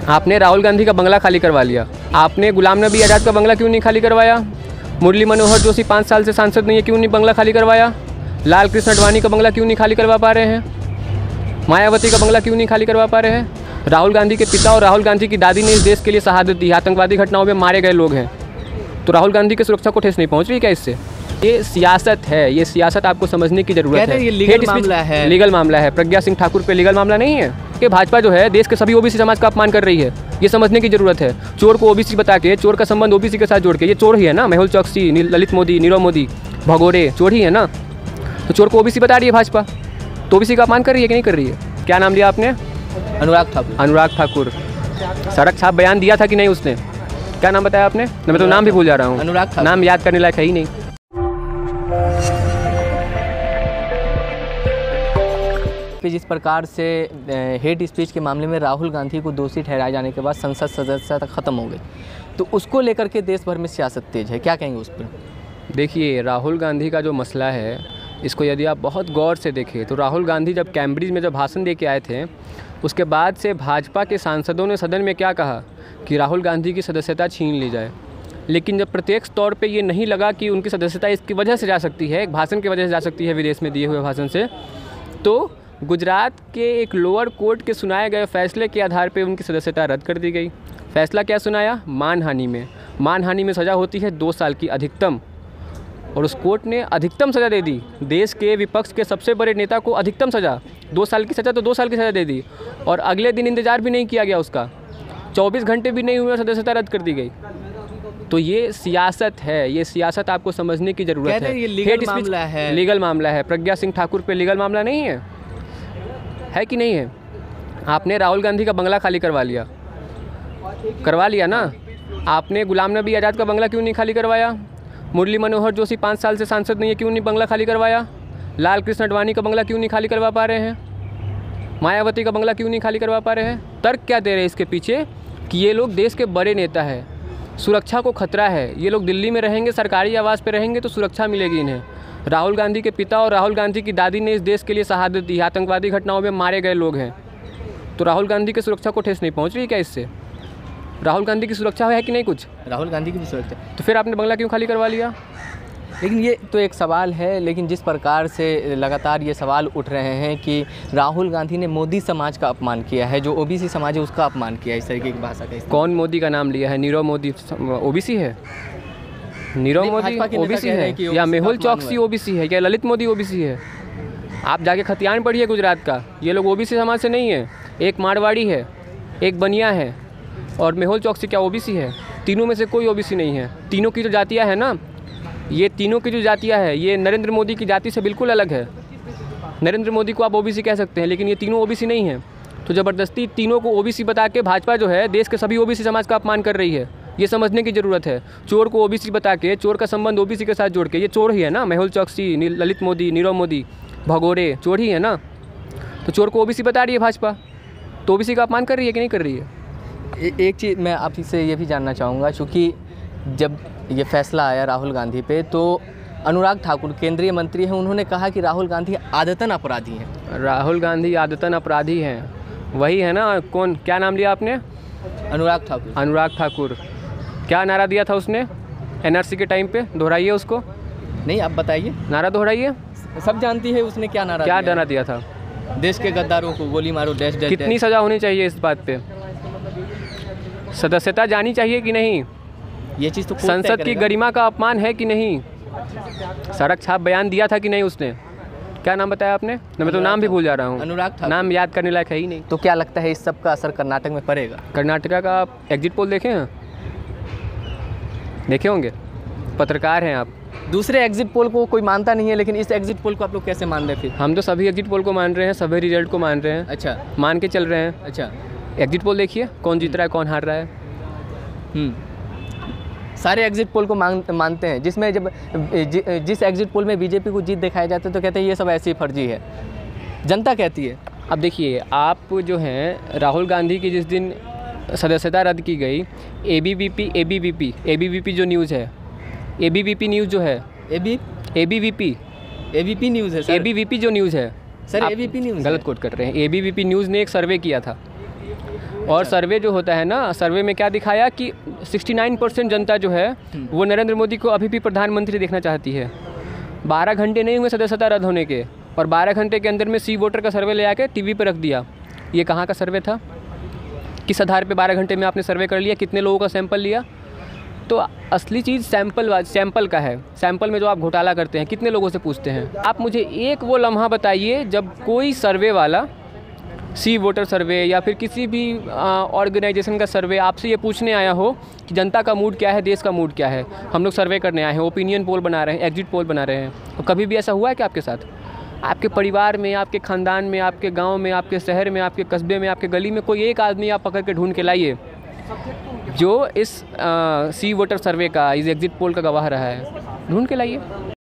आपने राहुल गांधी का बंगला खाली करवा लिया। आपने गुलाम नबी आज़ाद का बंगला क्यों नहीं खाली करवाया? मुरली मनोहर जोशी 5 साल से सांसद नहीं है, क्यों नहीं बंगला खाली करवाया? लाल कृष्ण आडवाणी का बंगला क्यों नहीं खाली करवा पा रहे हैं? मायावती का बंगला क्यों नहीं खाली करवा पा रहे हैं? राहुल गांधी के पिता और राहुल गांधी की दादी ने इस देश के लिए शहादत दी। आतंकवादी घटनाओं में मारे गए लोग हैं, तो राहुल गांधी की सुरक्षा को ठेस नहीं पहुंच रही क्या इससे? ये सियासत है, ये सियासत आपको समझने की जरूरत है। ये लीगल मामला है, लीगल मामला है। प्रज्ञा सिंह ठाकुर पे लीगल मामला नहीं है कि भाजपा जो है देश के सभी ओबीसी समाज का अपमान कर रही है, ये समझने की जरूरत है। चोर को ओबीसी बता के, चोर का संबंध ओबीसी के साथ जोड़ के, ये चोर ही है ना। मेहुल चौकसी, ललित मोदी, नीरव मोदी, भगोड़े चोर ही है ना। तो चोर को ओबीसी बता रही है भाजपा, तो ओबीसी का अपमान कर रही है कि नहीं कर रही है? क्या नाम लिया आपने? अनुराग ठाकुर। अनुराग ठाकुर। सड़क छाप बयान दिया था कि नहीं उसने? क्या नाम बताया आपने? मैं तो नाम भी भूल जा रहा हूँ। अनुराग ठाकुर। नाम याद करने लायक है ही नहीं। जिस प्रकार से हेट स्पीच के मामले में राहुल गांधी को दोषी ठहराए जाने के बाद संसद सदस्यता खत्म हो गई, तो उसको लेकर के देश भर में सियासत तेज है, क्या कहेंगे उस पर? देखिए, राहुल गांधी का जो मसला है, इसको यदि आप बहुत गौर से देखें तो राहुल गांधी जब कैम्ब्रिज में जब भाषण दे के आए थे, उसके बाद से भाजपा के सांसदों ने सदन में क्या कहा कि राहुल गांधी की सदस्यता छीन ली जाए। लेकिन जब प्रत्यक्ष तौर पे ये नहीं लगा कि उनकी सदस्यता इसकी वजह से जा सकती है, एक भाषण की वजह से जा सकती है, विदेश में दिए हुए भाषण से, तो गुजरात के एक लोअर कोर्ट के सुनाए गए फैसले के आधार पे उनकी सदस्यता रद्द कर दी गई। फैसला क्या सुनाया? मानहानि में सज़ा होती है 2 साल की अधिकतम, और उस कोर्ट ने अधिकतम सज़ा दे दी। देश के विपक्ष के सबसे बड़े नेता को अधिकतम सज़ा, 2 साल की सज़ा, तो 2 साल की सज़ा दे दी, और अगले दिन इंतज़ार भी नहीं किया गया उसका, 24 घंटे भी नहीं हुए और सदस्यता रद्द कर दी गई। तो ये सियासत है, ये सियासत आपको समझने की ज़रूरत है। ये लीगल मामला है। लीगल मामला है। प्रज्ञा सिंह ठाकुर पे लीगल मामला नहीं है कि नहीं है? आपने राहुल गांधी का बंगला खाली करवा लिया ना। आपने गुलाम नबी आज़ाद का बंगला क्यों नहीं खाली करवाया? मुरली मनोहर जोशी 5 साल से सांसद नहीं है, क्यों नहीं बंगला खाली करवाया? लाल कृष्ण आडवाणी का बंगला क्यों नहीं खाली करवा पा रहे हैं? मायावती का बंगला क्यों नहीं खाली करवा पा रहे हैं? तर्क क्या दे रहे हैं इसके पीछे कि ये लोग देश के बड़े नेता हैं, सुरक्षा को खतरा है, ये लोग दिल्ली में रहेंगे, सरकारी आवास पे रहेंगे तो सुरक्षा मिलेगी इन्हें। राहुल गांधी के पिता और राहुल गांधी की दादी ने इस देश के लिए शहादत दी। आतंकवादी घटनाओं में मारे गए लोग हैं, तो राहुल गांधी की सुरक्षा को ठेस नहीं पहुंच रही क्या इससे? राहुल गांधी की सुरक्षा है कि नहीं कुछ? राहुल गांधी की भी सुरक्षा। तो फिर आपने बंगला क्यों खाली करवा लिया? लेकिन ये तो एक सवाल है, लेकिन जिस प्रकार से लगातार ये सवाल उठ रहे हैं कि राहुल गांधी ने मोदी समाज का अपमान किया है, जो ओबीसी समाज है उसका अपमान किया है, इस तरीके की भाषा का। कौन मोदी का नाम लिया है? नीरव मोदी ओबीसी है? नीरव मोदी ओबीसी है या मेहुल चौकसी ओबीसी है या ललित मोदी ओबीसी है? आप जाके खतियान पढ़िए गुजरात का, ये लोग ओबीसी समाज से नहीं है। एक मारवाड़ी है, एक बनिया है, और मेहुल चौकसी क्या ओबीसी है? तीनों में से कोई ओबीसी नहीं है। तीनों की जो जातियाँ हैं ना, ये तीनों की जो जातियाँ है, ये नरेंद्र मोदी की जाति से बिल्कुल अलग है। नरेंद्र मोदी को आप ओबीसी कह सकते हैं, लेकिन ये तीनों ओबीसी नहीं हैं। तो ज़बरदस्ती तीनों को ओबीसी बता के भाजपा जो है देश के सभी ओबीसी समाज का अपमान कर रही है, ये समझने की ज़रूरत है। चोर को ओबीसी बता के, चोर का संबंध ओबीसी के साथ जोड़ के, ये चोर ही है ना। मेहुल चौकसी, ललित मोदी, नीरव मोदी, भगोड़े चोर ही है ना। तो चोर को ओबीसी बता रही है भाजपा, तो ओबीसी का अपमान कर रही है कि नहीं कर रही है? एक चीज़ मैं आपसे ये भी जानना चाहूँगा, चूँकि जब ये फैसला आया राहुल गांधी पे, तो अनुराग ठाकुर केंद्रीय मंत्री हैं, उन्होंने कहा कि राहुल गांधी आदतन अपराधी हैं। राहुल गांधी आदतन अपराधी हैं, वही है ना। कौन, क्या नाम लिया आपने? अनुराग ठाकुर। अनुराग ठाकुर। क्या नारा दिया था उसने एनआरसी के टाइम पे? दोहराइए उसको। नहीं, आप बताइए, नारा दोहराइए। सब जानती है उसने क्या नारा दिया था? देश के गद्दारों को गोली मारो, डैश डैश। कितनी सज़ा होनी चाहिए इस बात पे? सदस्यता जानी चाहिए कि नहीं? ये चीज़ तो संसद की गरिमा का अपमान है कि नहीं? सड़क छाप बयान दिया था कि नहीं उसने? क्या नाम बताया आपने? मैं तो नाम भी भूल जा रहा हूँ। अनुराग ठाकुर। नाम याद करने लायक है ही नहीं। तो क्या लगता है इस सब का असर कर्नाटक में पड़ेगा? कर्नाटका का आप एग्जिट पोल देखे हैं? देखे होंगे, पत्रकार हैं आप। दूसरे एग्जिट पोल को कोई मानता नहीं है, लेकिन इस एग्जिट पोल को आप लोग कैसे मान रहे हैं फिर? हम तो सभी एग्जिट पोल को मान रहे हैं, सभी रिजल्ट को मान रहे हैं। अच्छा, मान के चल रहे हैं। अच्छा, एग्जिट पोल देखिए, कौन जीत रहा है, कौन हार रहा है। सारे एग्जिट पोल को मानते हैं, जिसमें जब जिस एग्जिट पोल में बीजेपी को जीत दिखाया जाता है तो कहते हैं ये सब ऐसी फर्जी है, जनता कहती है। अब देखिए, आप जो हैं राहुल गांधी की जिस दिन सदस्यता रद्द की गई, एबीवीपी जो न्यूज़ है, एबीवीपी न्यूज़ जो है, एबीवीपी न्यूज़ है सर। एबीवीपी जो न्यूज़ है सर, एबीपी न्यूज़ गलत कोट कर रहे हैं। एबीवीपी न्यूज़ ने एक सर्वे किया था। और सर्वे जो होता है ना, सर्वे में क्या दिखाया कि 69% जनता जो है वो नरेंद्र मोदी को अभी भी प्रधानमंत्री देखना चाहती है। 12 घंटे नहीं हुए सदस्यता रद्द होने के, और 12 घंटे के अंदर में सी वोटर का सर्वे ले आके टीवी पे रख दिया। ये कहाँ का सर्वे था? किस आधार पे 12 घंटे में आपने सर्वे कर लिया? कितने लोगों का सैंपल लिया? तो असली चीज़ सैंपल का है। सैंपल में जो आप घोटाला करते हैं, कितने लोगों से पूछते हैं? आप मुझे एक वो लम्हा बताइए जब कोई सर्वे वाला, सी वोटर सर्वे या फिर किसी भी ऑर्गेनाइजेशन का सर्वे आपसे ये पूछने आया हो कि जनता का मूड क्या है, देश का मूड क्या है। हम लोग सर्वे करने आए हैं, ओपिनियन पोल बना रहे हैं, एग्जिट पोल बना रहे हैं। और कभी भी ऐसा हुआ है कि आपके साथ, आपके परिवार में, आपके ख़ानदान में, आपके गांव में, आपके शहर में, आपके कस्बे में, आपके गली में कोई एक आदमी आप पकड़ के ढूंढ के लाइए जो इस सी वोटर सर्वे का, इस एग्जिट पोल का गवाह रहा है? ढूंढ के लाइए।